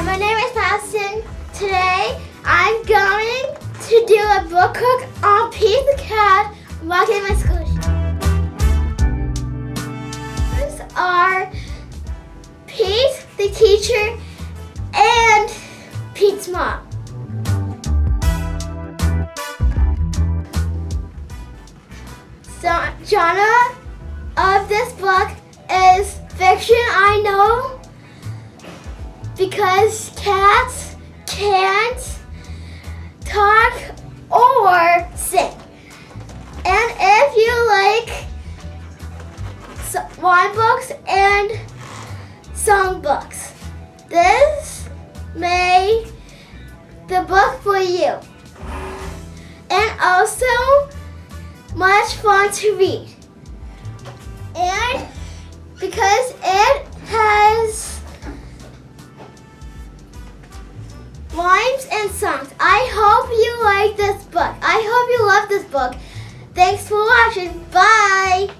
Hi, my name is Madison. Today I'm going to do a book hook on Pete the Cat walking in my school. These are Pete, the teacher, and Pete's mom. So, genre of this book is fiction, I know, because cats can't talk or sing. And if you like rhyme books and song books, this may the book for you. And also much fun to read. And because it has rhymes and songs. I hope you like this book. I hope you love this book. Thanks for watching. Bye!